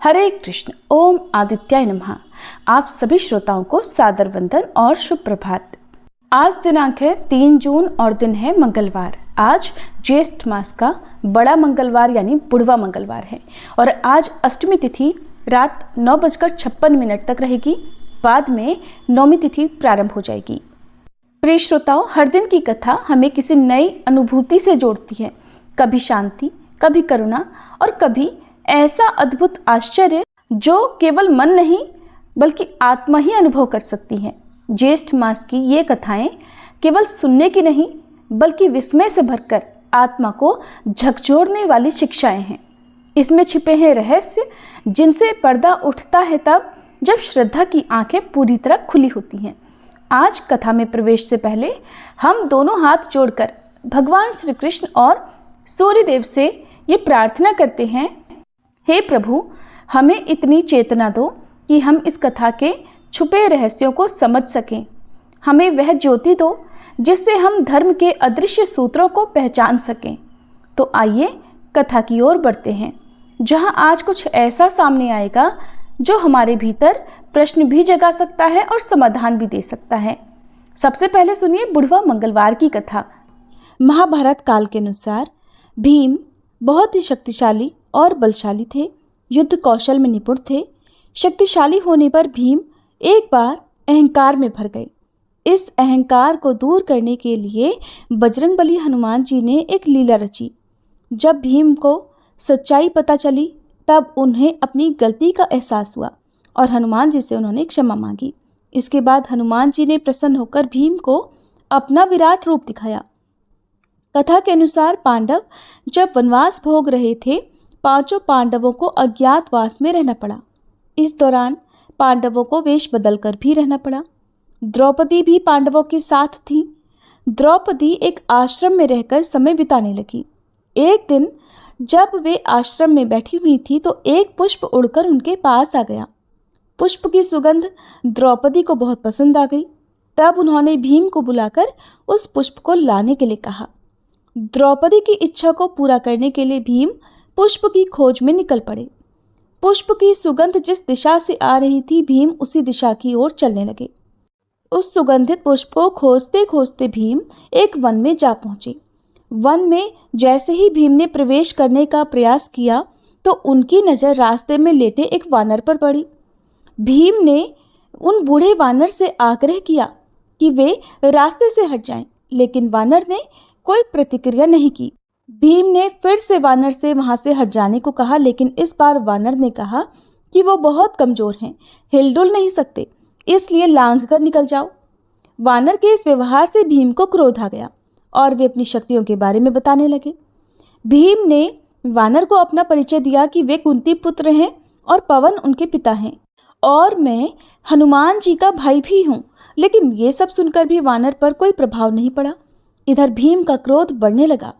हरे कृष्ण। ओम आदित्याय नमः। आप सभी श्रोताओं को सादर वंदन और शुभ प्रभात। आज दिनांक है 3 जून और दिन है मंगलवार। आज ज्येष्ठ मास का बड़ा मंगलवार यानी बुढ़वा मंगलवार है और आज अष्टमी तिथि रात 9:56 तक रहेगी। बाद में नौमी तिथि प्रारंभ हो जाएगी। प्रिय श्रोताओं, हर दिन की कथा हमें किसी नई अनुभूति से जोड़ती है। कभी शांति, कभी करुणा और कभी ऐसा अद्भुत आश्चर्य जो केवल मन नहीं बल्कि आत्मा ही अनुभव कर सकती है। ज्येष्ठ मास की ये कथाएं केवल सुनने की नहीं बल्कि विस्मय से भरकर आत्मा को झकझोरने वाली शिक्षाएं हैं। इसमें छिपे हैं रहस्य जिनसे पर्दा उठता है तब जब श्रद्धा की आंखें पूरी तरह खुली होती हैं। आज कथा में प्रवेश से पहले हम दोनों हाथ जोड़कर भगवान श्री कृष्ण और सूर्यदेव से ये प्रार्थना करते हैं, हे प्रभु, हमें इतनी चेतना दो कि हम इस कथा के छुपे रहस्यों को समझ सकें। हमें वह ज्योति दो जिससे हम धर्म के अदृश्य सूत्रों को पहचान सकें। तो आइए कथा की ओर बढ़ते हैं, जहां आज कुछ ऐसा सामने आएगा जो हमारे भीतर प्रश्न भी जगा सकता है और समाधान भी दे सकता है। सबसे पहले सुनिए बुढ़वा मंगलवार की कथा। महाभारत काल के अनुसार भीम बहुत ही शक्तिशाली और बलशाली थे। युद्ध कौशल में निपुण थे। शक्तिशाली होने पर भीम एक बार अहंकार में भर गए। इस अहंकार को दूर करने के लिए बजरंगबली हनुमान जी ने एक लीला रची। जब भीम को सच्चाई पता चली तब उन्हें अपनी गलती का एहसास हुआ और हनुमान जी से उन्होंने क्षमा मांगी। इसके बाद हनुमान जी ने प्रसन्न होकर भीम को अपना विराट रूप दिखाया। कथा के अनुसार पांडव जब वनवास भोग रहे थे, पांचों पांडवों को अज्ञातवास में रहना पड़ा। इस दौरान पांडवों को वेश बदलकर भी रहना पड़ा। द्रौपदी भी पांडवों के साथ थी। द्रौपदी एक आश्रम में रहकर समय बिताने लगी। एक दिन जब वे आश्रम में बैठी हुई थी तो एक पुष्प उड़कर उनके पास आ गया। पुष्प की सुगंध द्रौपदी को बहुत पसंद आ गई। तब उन्होंने भीम को बुलाकर उस पुष्प को लाने के लिए कहा। द्रौपदी की इच्छा को पूरा करने के लिए भीम पुष्प की खोज में निकल पड़े। पुष्प की सुगंध जिस दिशा से आ रही थी, भीम उसी दिशा की ओर चलने लगे। उस सुगंधित पुष्प को खोजते खोजते भीम एक वन में जा पहुंचे। वन में जैसे ही भीम ने प्रवेश करने का प्रयास किया तो उनकी नज़र रास्ते में लेटे एक वानर पर पड़ी। भीम ने उन बूढ़े वानर से आग्रह किया कि वे रास्ते से हट जाएं, लेकिन वानर ने कोई प्रतिक्रिया नहीं की। भीम ने फिर से वानर से वहां से हट जाने को कहा, लेकिन इस बार वानर ने कहा कि वो बहुत कमजोर हैं, हिलडुल नहीं सकते, इसलिए लांघ कर निकल जाओ। वानर के इस व्यवहार से भीम को क्रोध आ गया और वे अपनी शक्तियों के बारे में बताने लगे। भीम ने वानर को अपना परिचय दिया कि वे कुंती पुत्र हैं और पवन उनके पिता हैं और मैं हनुमान जी का भाई भी हूँ। लेकिन ये सब सुनकर भी वानर पर कोई प्रभाव नहीं पड़ा। इधर भीम का क्रोध बढ़ने लगा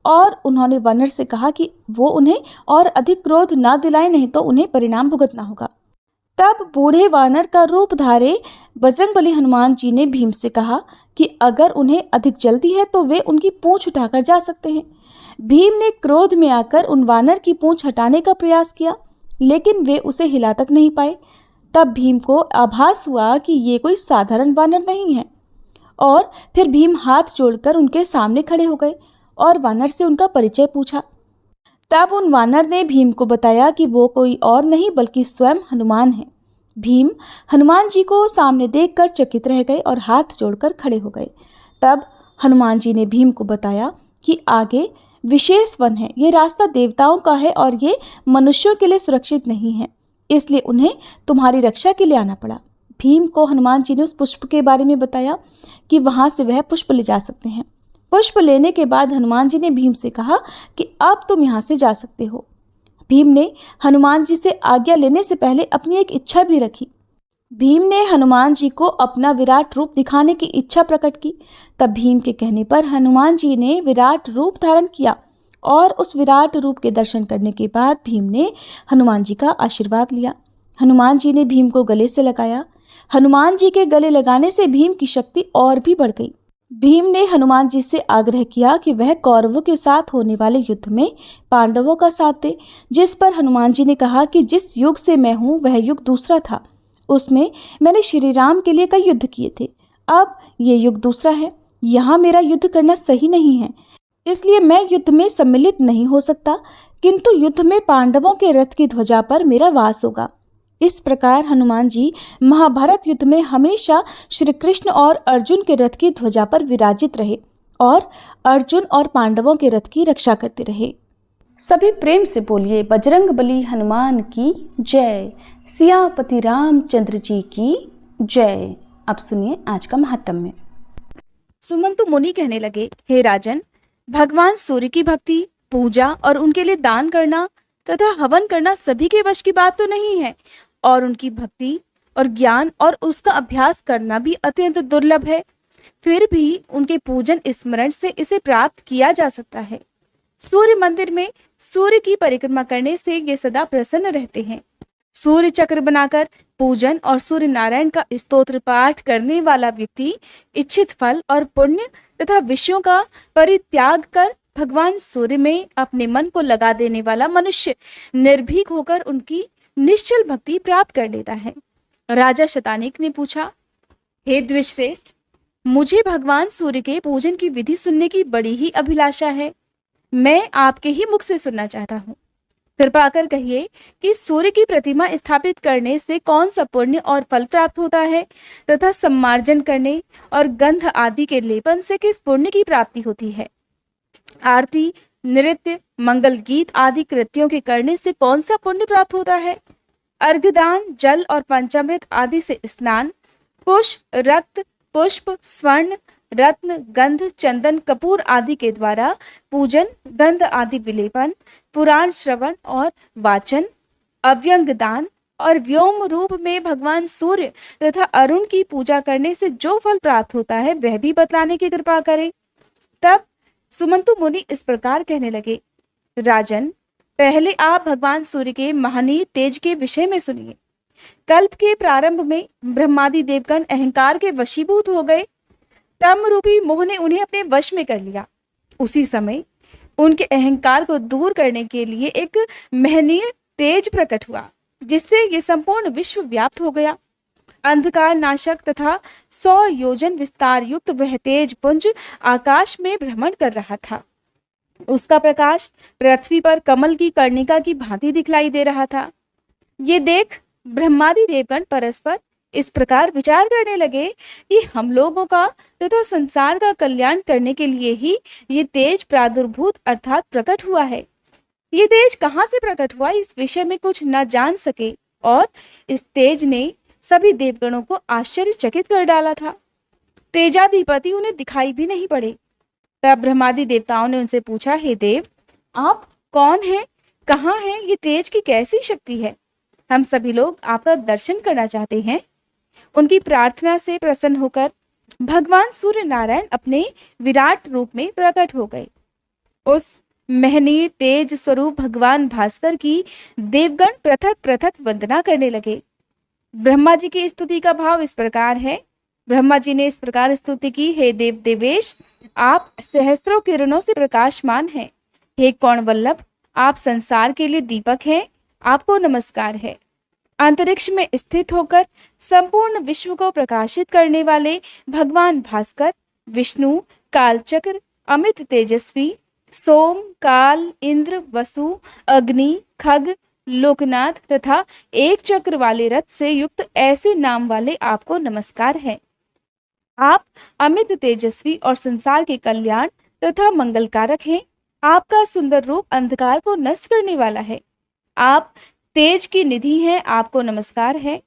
और उन्होंने वानर से कहा कि वो उन्हें और अधिक क्रोध ना दिलाए, नहीं तो उन्हें परिणाम भुगतना होगा। तब बूढ़े वानर का रूप धारे बजरंगबली हनुमान जी ने भीम से कहा कि अगर उन्हें अधिक जल्दी है तो वे उनकी पूंछ उठाकर जा सकते हैं। भीम ने क्रोध में आकर उन वानर की पूंछ हटाने का प्रयास किया, लेकिन वे उसे हिला तक नहीं पाए। तब भीम को आभास हुआ कि ये कोई साधारण वानर नहीं है और फिर भीम हाथ जोड़कर उनके सामने खड़े हो गए और वानर से उनका परिचय पूछा। तब उन वानर ने भीम को बताया कि वो कोई और नहीं बल्कि स्वयं हनुमान है। भीम हनुमान जी को सामने देखकर चकित रह गए और हाथ जोड़कर खड़े हो गए। तब हनुमान जी ने भीम को बताया कि आगे विशेष वन है, ये रास्ता देवताओं का है और ये मनुष्यों के लिए सुरक्षित नहीं है, इसलिए उन्हें तुम्हारी रक्षा के लिए आना पड़ा। भीम को हनुमान जी ने उस पुष्प के बारे में बताया कि वहां से वह पुष्प ले जा सकते हैं। पुष्प लेने के बाद हनुमान जी ने भीम से कहा कि अब तुम यहाँ से जा सकते हो। भीम ने हनुमान जी से आज्ञा लेने से पहले अपनी एक इच्छा भी रखी। भीम ने हनुमान जी को अपना विराट रूप दिखाने की इच्छा प्रकट की। तब भीम के कहने पर हनुमान जी ने विराट रूप धारण किया और उस विराट रूप के दर्शन करने के बाद भीम ने हनुमान जी का आशीर्वाद लिया। हनुमान जी ने भीम को गले से लगाया। हनुमान जी के गले लगाने से भीम की शक्ति और भी बढ़ गई। भीम ने हनुमान जी से आग्रह किया कि वह कौरवों के साथ होने वाले युद्ध में पांडवों का साथ दे, जिस पर हनुमान जी ने कहा कि जिस युग से मैं हूँ वह युग दूसरा था। उसमें मैंने श्री राम के लिए कई युद्ध किए थे। अब ये युग दूसरा है। यहाँ मेरा युद्ध करना सही नहीं है, इसलिए मैं युद्ध में सम्मिलित नहीं हो सकता, किंतु युद्ध में पांडवों के रथ की ध्वजा पर मेरा वास होगा। इस प्रकार हनुमान जी महाभारत युद्ध में हमेशा श्री कृष्ण और अर्जुन के रथ की ध्वजा पर विराजित रहे और अर्जुन और पांडवों के रथ की रक्षा करते रहे। सभी प्रेम से बोलिए बजरंग बली हनुमान की जय, सियापति रामचंद्र जी की जय। अब सुनिए आज का महात्म्य। सुमंतु मुनि कहने लगे, हे राजन, भगवान सूर्य की भक्ति, पूजा और उनके लिए दान करना तथा हवन करना सभी के वश की बात तो नहीं है, और उनकी भक्ति और ज्ञान और उसका अभ्यास करना भी अत्यंत दुर्लभ है। फिर भी उनके पूजन स्मरण से इसे प्राप्त किया जा सकता है। सूर्य मंदिर में सूर्य की परिक्रमा करने से ये सदा प्रसन्न रहते हैं। सूर्य चक्र बनाकर पूजन और सूर्य नारायण का स्तोत्र पाठ करने वाला व्यक्ति इच्छित फल और पुण्य तथा विषयों का परित्याग कर भगवान सूर्य में अपने मन को लगा देने वाला मनुष्य निर्भीक होकर उनकी निश्चल भक्ति प्राप्त कर लेता है। राजा शतानीक ने पूछा, हे द्विश्रेष्ठ, मुझे भगवान सूर्य के पूजन की विधि सुनने की बड़ी ही अभिलाषा है। मैं आपके ही मुख से सुनना चाहता हूँ। कृपा कर कहिए कि सूर्य की प्रतिमा स्थापित करने से कौन सा पुण्य और फल प्राप्त होता है तथा सम्मार्जन करने और गंध आदि के लेपन से किस पुण्य की प्राप्ति होती है। आरती, नृत्य, मंगल गीत आदि कृत्यों के करने से कौन सा पुण्य प्राप्त होता है। अर्घदान, जल और पंचामृत आदि से स्नान, कुश, रक्त, पुष्प, स्वर्ण, रत्न, गंध, चंदन, कपूर आदि के द्वारा पूजन, गंध आदि विलेपन, पुराण श्रवण और वाचन, अव्यंग दान और व्योम रूप में भगवान सूर्य तथा अरुण की पूजा करने से जो फल प्राप्त होता है वह भी बतलाने की कृपा करें। तब सुमंतु मुनि इस प्रकार कहने लगे, राजन, पहले आप भगवान सूर्य के महनीय तेज के विषय में सुनिए। कल्प के प्रारंभ में ब्रह्मादि देवगण अहंकार के वशीभूत हो गए। तम रूपी मोह ने उन्हें अपने वश में कर लिया। उसी समय उनके अहंकार को दूर करने के लिए एक महनीय तेज प्रकट हुआ, जिससे ये संपूर्ण विश्व व्याप्त हो गया। अंधकार नाशक तथा 100 योजन विस्तार युक्त वह तेज पुंज आकाश में भ्रमण कर रहा था। उसका प्रकाश पृथ्वी पर कमल की कर्णिका की भांति दिखलाई दे रहा था। ये देख ब्रह्मादि देवगण परस्पर इस प्रकार विचार करने लगे कि हम लोगों का तथा संसार का कल्याण करने के लिए ही ये तेज प्रादुर्भूत अर्थात प्रकट हुआ है। ये तेज कहाँ से प्रकट हुआ इस विषय में कुछ न जान सके और इस तेज ने सभी देवगणों को आश्चर्यचकित कर डाला था। तेजाधिपति उन्हें दिखाई भी नहीं पड़े। तब ब्रह्मादि देवताओं ने उनसे पूछा, हे देव, आप कौन हैं, कहाँ हैं, ये तेज की कैसी शक्ति है? हम सभी लोग आपका दर्शन करना चाहते हैं। उनकी प्रार्थना से प्रसन्न होकर भगवान सूर्य नारायण अपने विराट रूप में प्रकट हो गए। उस महनीय तेज स्वरूप भगवान भास्कर की देवगण पृथक पृथक वंदना करने लगे। ब्रह्मा जी की स्तुति का भाव इस प्रकार है। ब्रह्मा जी ने इस प्रकार स्तुति की, हे देव देवेश, आप सहस्त्रों किरणों से प्रकाशमान हैं। हे कौण वल्लभ, आप संसार के लिए दीपक हैं, आपको नमस्कार है। अंतरिक्ष में स्थित होकर संपूर्ण विश्व को प्रकाशित करने वाले भगवान भास्कर, विष्णु, कालचक्र, अमित तेजस्वी, सोम, काल, इंद्र, वसु, अग्नि, खग, लोकनाथ तथा एक चक्र वाले रथ से युक्त ऐसे नाम वाले आपको नमस्कार है। आप अमित तेजस्वी और संसार के कल्याण तथा मंगलकारक हैं। आपका सुंदर रूप अंधकार को नष्ट करने वाला है। आप तेज की निधि हैं, आपको नमस्कार है।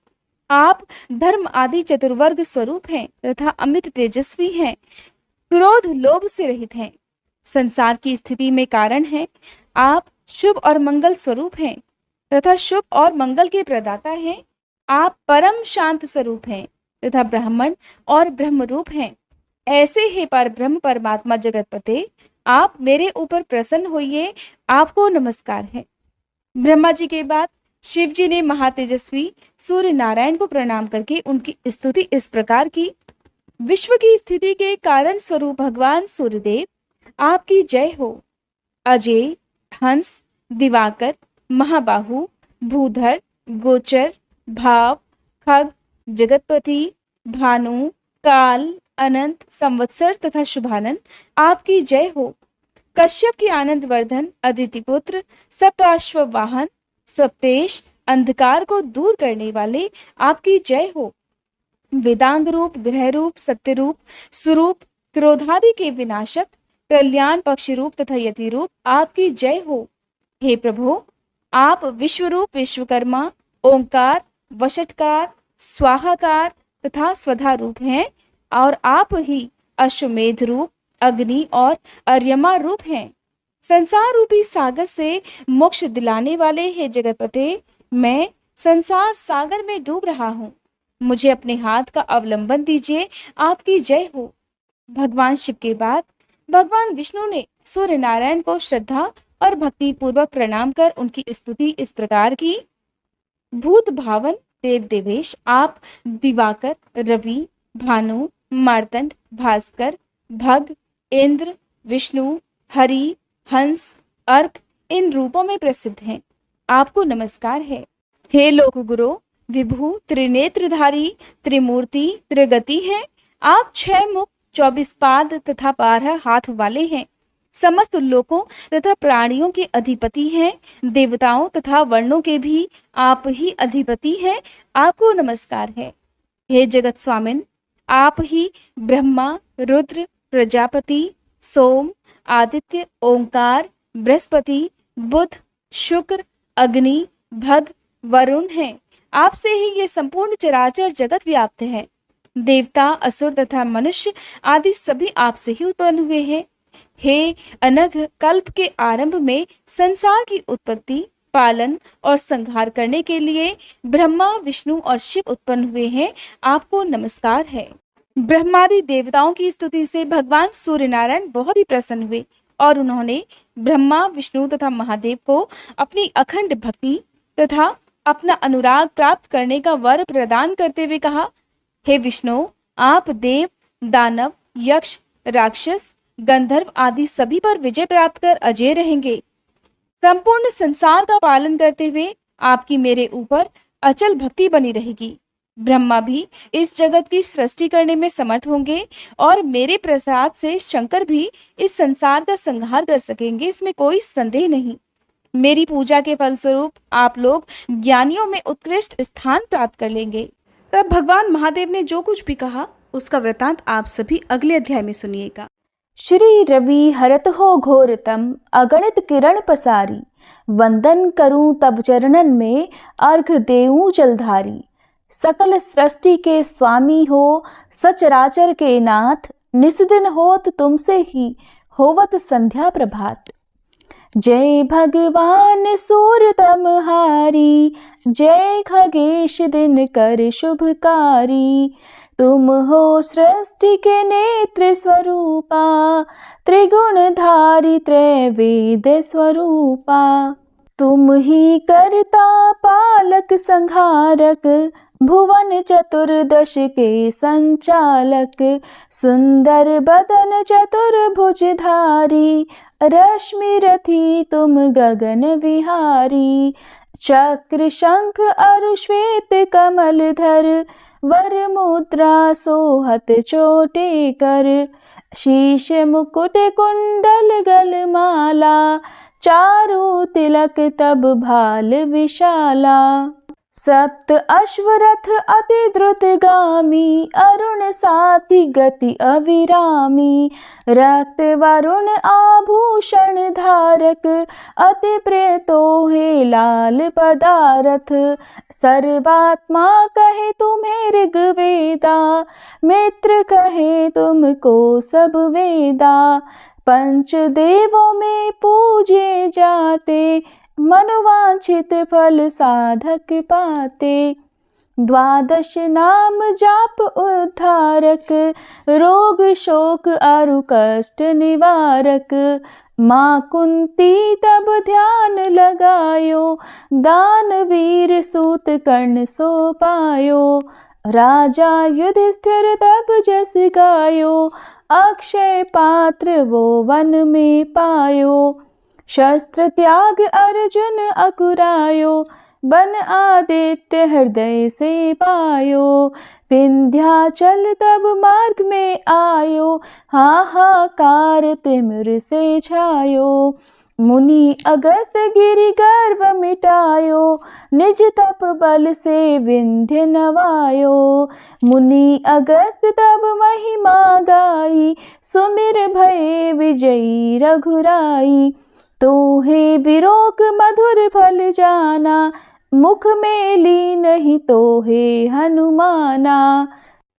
आप धर्म आदि चतुर्वर्ग स्वरूप हैं तथा अमित तेजस्वी हैं। क्रोध लोभ से रहित हैं, संसार की स्थिति में कारण हैं। आप शुभ और मंगल स्वरूप हैं तथा शुभ और मंगल के प्रदाता हैं। आप परम शांत स्वरूप हैं तथा ब्राह्मण और ब्रह्म रूप हैं। ऐसे ही पर ब्रह्म परमात्मा जगतपते, आप मेरे ऊपर प्रसन्न होइए, आपको नमस्कार है। ब्रह्मा जी के बाद शिव जी ने महातेजस्वी सूर्य नारायण को प्रणाम करके उनकी स्तुति इस प्रकार की, विश्व की स्थिति के कारण स्वरूप भगवान सूर्यदेव, आपकी जय हो। अजय, हंस, दिवाकर, महाबाहु, भूधर, गोचर, भाव, खग, जगतपति, भानु, काल, अनंत, संवत्सर तथा शुभानंद, आपकी जय हो। कश्यप की आनंद वर्धन, अदिति पुत्र, सप्ताश्व वाहन, स्वप्तेश, अंधकार को दूर करने वाले, आपकी जय हो। वेदांग रूप, ग्रह रूप, सत्य रूप, स्वरूप, क्रोधादि के विनाशक, कल्याण पक्ष रूप तथा यति रूप, आपकी जय हो। हे प्रभु, आप विश्वरूप, विश्वकर्मा, ओंकार, वषटकार, स्वाहाकार तथा स्वधा रूप हैं और आप ही अश्वमेध रूप, अग्नि और अर्यमा रूप हैं। संसार रूपी सागर से मोक्ष दिलाने वाले हे जगतपते, मैं संसार सागर में डूब रहा हूँ, मुझे अपने हाथ का अवलंबन दीजिए, आपकी जय हो। भगवान शिव के बाद भगवान विष्णु ने सूर्य नारायण को श्रद्धा और भक्ति पूर्वक प्रणाम कर उनकी स्तुति इस प्रकार की। भूत भावन देव देवेश, आप दिवाकर, रवि, भानु, मार्तंड, भास्कर, भग, इंद्र, विष्णु, हरि, हंस, अर्क इन रूपों में प्रसिद्ध हैं, आपको नमस्कार है। हे लोक गुरु, विभु, त्रिनेत्रधारी, त्रिमूर्ति, त्रिगति हैं। आप 6 मुख, 24 पाद तथा 12 हाथ वाले हैं। समस्त लोकों तथा प्राणियों के अधिपति हैं। देवताओं तथा वर्णों के भी आप ही अधिपति हैं, आपको नमस्कार है। हे जगत स्वामिन, आप ही ब्रह्मा, रुद्र, प्रजापति, सोम, आदित्य, ओंकार, बृहस्पति, बुध, शुक्र, अग्नि, भग, वरुण हैं। आपसे ही ये संपूर्ण चराचर जगत व्याप्त है। देवता, असुर तथा मनुष्य आदि सभी आपसे ही उत्पन्न हुए हैं। हे अनघ कल्प के आरंभ में संसार की उत्पत्ति, पालन और संहार करने के लिए ब्रह्मा, विष्णु और शिव उत्पन्न हुए हैं, आपको नमस्कार है। ब्रह्मादि देवताओं की स्तुति से भगवान सूर्य नारायण बहुत ही प्रसन्न हुए और उन्होंने ब्रह्मा, विष्णु तथा महादेव को अपनी अखंड भक्ति तथा अपना अनुराग प्राप्त करने का वर प्रदान करते हुए कहा, हे विष्णु, आप देव, दानव, यक्ष, राक्षस, गंधर्व आदि सभी पर विजय प्राप्त कर अजय रहेंगे। संपूर्ण संसार का पालन करते हुए आपकी मेरे ऊपर अचल भक्ति बनी रहेगी। ब्रह्मा भी इस जगत की सृष्टि करने में समर्थ होंगे और मेरे प्रसाद से शंकर भी इस संसार का संहार कर सकेंगे, इसमें कोई संदेह नहीं। मेरी पूजा के फलस्वरूप आप लोग ज्ञानियों में उत्कृष्ट स्थान प्राप्त कर लेंगे। तब भगवान महादेव ने जो कुछ भी कहा उसका वृतांत आप सभी अगले अध्याय में सुनिएगा। श्री रवि हरत हो घोरतम, अगणित किरण पसारी, वंदन करूं तब चरणन में, अर्घ देऊं जलधारी। सकल सृष्टि के स्वामी हो, सचराचर के नाथ, निस्दिन होत तुमसे ही, होवत संध्या प्रभात। जय भगवान सूरतमहारी, जय खगेश दिन कर शुभकारी। तुम हो सृष्टि के नेत्र स्वरूपा, त्रिगुणधारी त्रैवेद स्वरूपा। तुम ही करता पालक संहारक, भुवन चतुर्दश के संचालक। सुंदर बदन चतुर्भुजधारी, रश्मि रथी तुम गगन विहारी। चक्र शंख अरु श्वेत कमलधर, वर मुद्रा सोहत चोटे कर। शीश मुकुट कुंडल गलमाला, चारु तिलक तब भाल विशाला। सप्त अश्वरथ अति द्रुतगामी, अरुण साथी गति अविरामी। रक्त वरुण आभूषण धारक, अति प्रिय तोहे लाल पदारथ। सर्वात्मा कहे तुम्हें ऋग्वेदा, मित्र कहे तुमको सब वेदा। पंच देवों में पूजे जाते, मनोवांछित फल साधक पाते। द्वादश नाम जाप उद्धारक, रोग शोक अरु कष्ट निवारक। माँ कुंती तब ध्यान लगायो, दानवीर सूत कर्ण सो पायो। राजा युधिष्ठिर तब जस गायो, अक्षय पात्र वो वन में पायो। शस्त्र त्याग अर्जुन अकुरायो, बन आदित्य हृदय से पायो। विंध्याचल तब मार्ग में आयो, हाहाकार तिमिर से छायो। मुनि अगस्त गिरि गर्व मिटायो, निज तप बल से विंध्य नवायो। मुनि अगस्त तब महिमा गाई, सुमिर भये विजयी रघुराई। तोहे विरोक मधुर फल जाना, मुख में ली नहीं तोहे हनुमाना।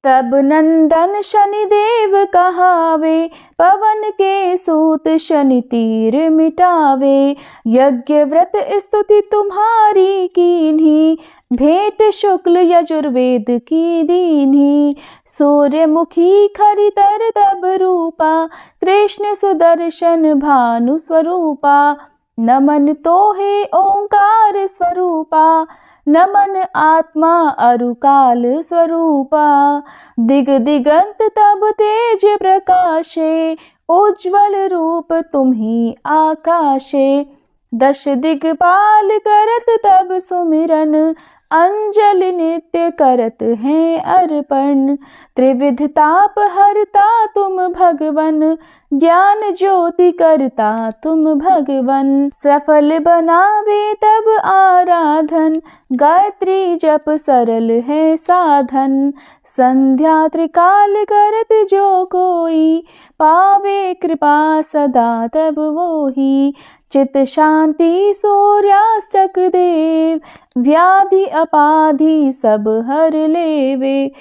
तब नंदन शनिदेव कहावे, पवन के सूत शनि तीर मिटावे। यज्ञ व्रत स्तुति तुम्हारी कीन्ही, भेंट शुक्ल यजुर्वेद की दीन्ही। सूर्यमुखी खरितर तब रूपा, कृष्ण सुदर्शन भानु स्वरूपा। नमन तोहे ओंकार स्वरूपा, नमन आत्मा अरुकाल स्वरूपा। दिग दिगंत तब तेज प्रकाशे, उज्ज्वल रूप तुम्ही आकाशे। दश दिगपाल करत तब सुमिरन, अंजलि नित्य करत हैं अर्पण। त्रिविध ताप हरता तुम भगवन, ज्ञान ज्योति करता तुम भगवन। सफल बनावे तब आराधन, गायत्री जप सरल है साधन। संध्या त्रिकाल करत जो कोई, पावे कृपा सदा तब वोही। चित शांति सूर्यास्तक देव, व्याधि अपाधि सब हर लेवे।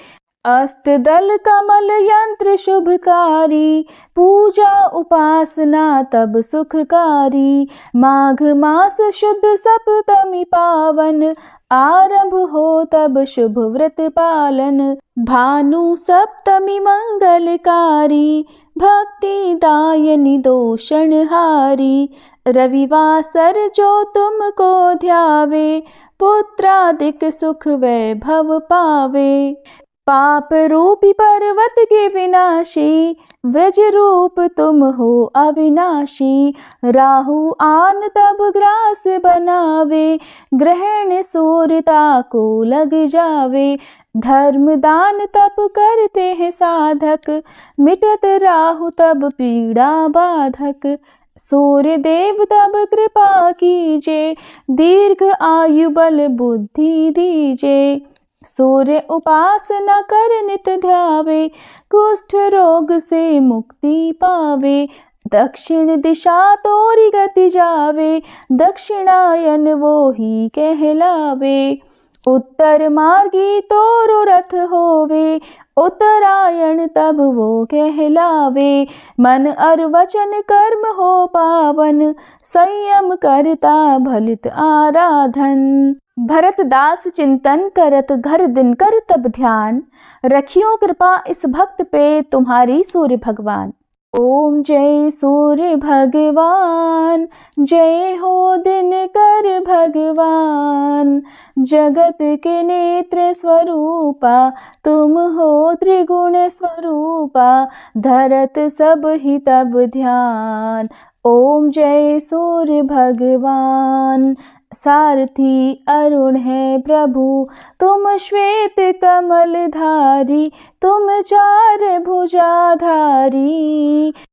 अष्टदल कमल यंत्र शुभकारी, पूजा उपासना तब सुखकारी। माघ मास शुद्ध सप्तमी पावन, आरंभ हो तब शुभ व्रत पालन। भानु सप्तमी मंगलकारी, भक्ति दायनी दोषणहारी। रविवासर जो तुमको ध्यावे, पुत्रादिक सुख वैभव पावे। पाप रूपी पर्वत के विनाशी, व्रज रूप तुम हो अविनाशी। राहु आन तब ग्रास बनावे, ग्रहण सूर्यता को लग जावे। धर्म दान तप करते हैं साधक, मिटत राहु तब पीड़ा बाधक। सूर्य देव तब कृपा कीजे, दीर्घ आयु बल बुद्धि दीजे। सूर्य उपासना कर नित ध्यावे, कुष्ठ रोग से मुक्ति पावे। दक्षिण दिशा तोरी गति जावे, दक्षिणायन वो ही कहलावे। उत्तर मार्गी तोरो रथ होवे, उत्तरायण तब वो कहलावे। मन और वचन कर्म हो पावन, संयम करता भलित आराधन। भरत दास चिंतन करत घर दिन कर तब ध्यान, रखियो कृपा इस भक्त पे तुम्हारी सूर्य भगवान। ओम जय सूर्य भगवान, जय हो दिनकर भगवान। जगत के नेत्र स्वरूपा, तुम हो त्रिगुण स्वरूपा। धरत सब ही तब ध्यान, ओम जय सूर्य भगवान। सारथी अरुण है प्रभु, तुम श्वेत कमल धारी। तुम चार भुजाधारी,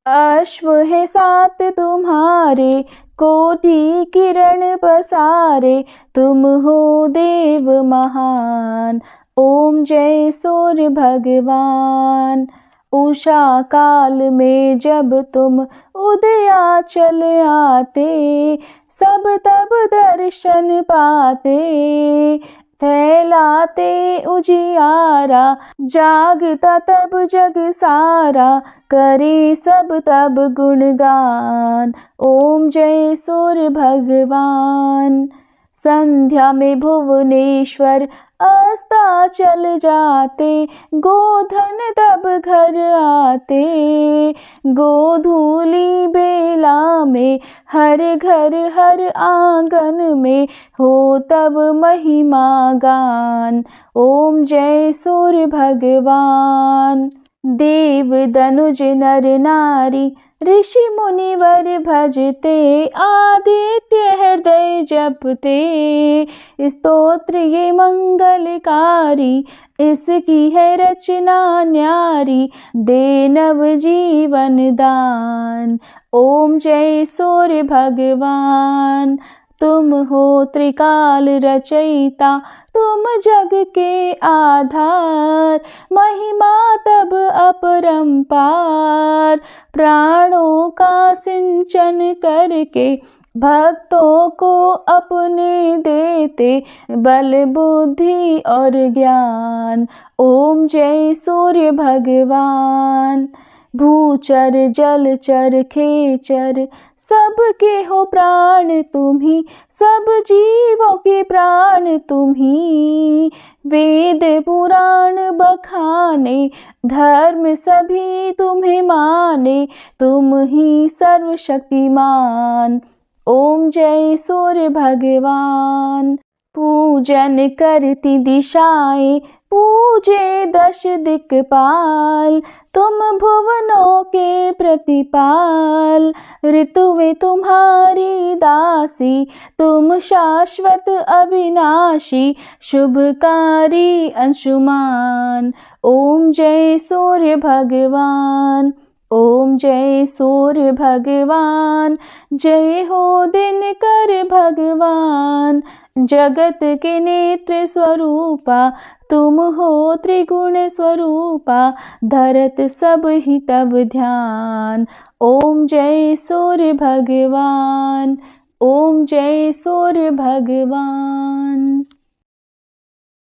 अश्व है सात तुम्हारे। कोटि किरण पसारे, तुम हो देव महान। ओम जय सूर्य भगवान। उषा काल में जब तुम उदयाचल आते, सब तब दर्शन पाते। फैलाते उजियारा, जागता तब जग सारा। करे सब तब गुणगान, ओम जय सूर्य भगवान। संध्या में भुवनेश्वर अस्ताचल जाते, गोधन तब घर आते। गोधूली बेला में हर घर हर आंगन में हो तब महिमा गान। ओम जय सूर्य भगवान। देव दनुज नर नारी ऋषि मुनिवर भजते, आदित्य हृदय जपते। स्तोत्र ये मंगलकारी, इसकी है रचना न्यारी, दे नव जीवन दान। ओम जय सूर्य भगवान। तुम हो त्रिकाल रचयिता, तुम जग के आधार, महिमा तब अपरंपार। प्राणों का सिंचन करके भक्तों को अपने देते, बल बुद्धि और ज्ञान। ओम जय सूर्य भगवान। भूचर जलचर खेचर सबके हो प्राण तुम्ही, सब जीवों के प्राण तुम्ही। वेद पुराण बखाने, धर्म सभी तुम्हें माने, तुम ही सर्वशक्तिमान। ओम जय सूर्य भगवान। पूजन करती दिशाएं, पूजे दश दिक्पाल, तुम भुवनों के प्रतिपाल। ऋतुएं तुम्हारी दासी, तुम शाश्वत अविनाशी, शुभकारी अंशुमान। ओम जय सूर्य भगवान। ओम जय सूर्य भगवान। जय हो दिनकर भगवान। जगत के नेत्र स्वरूपा, तुम हो त्रिगुण स्वरूपा, धरत सब ही तब ध्यान। ओम जय सूर्य भगवान। ओम जय सूर्य भगवान।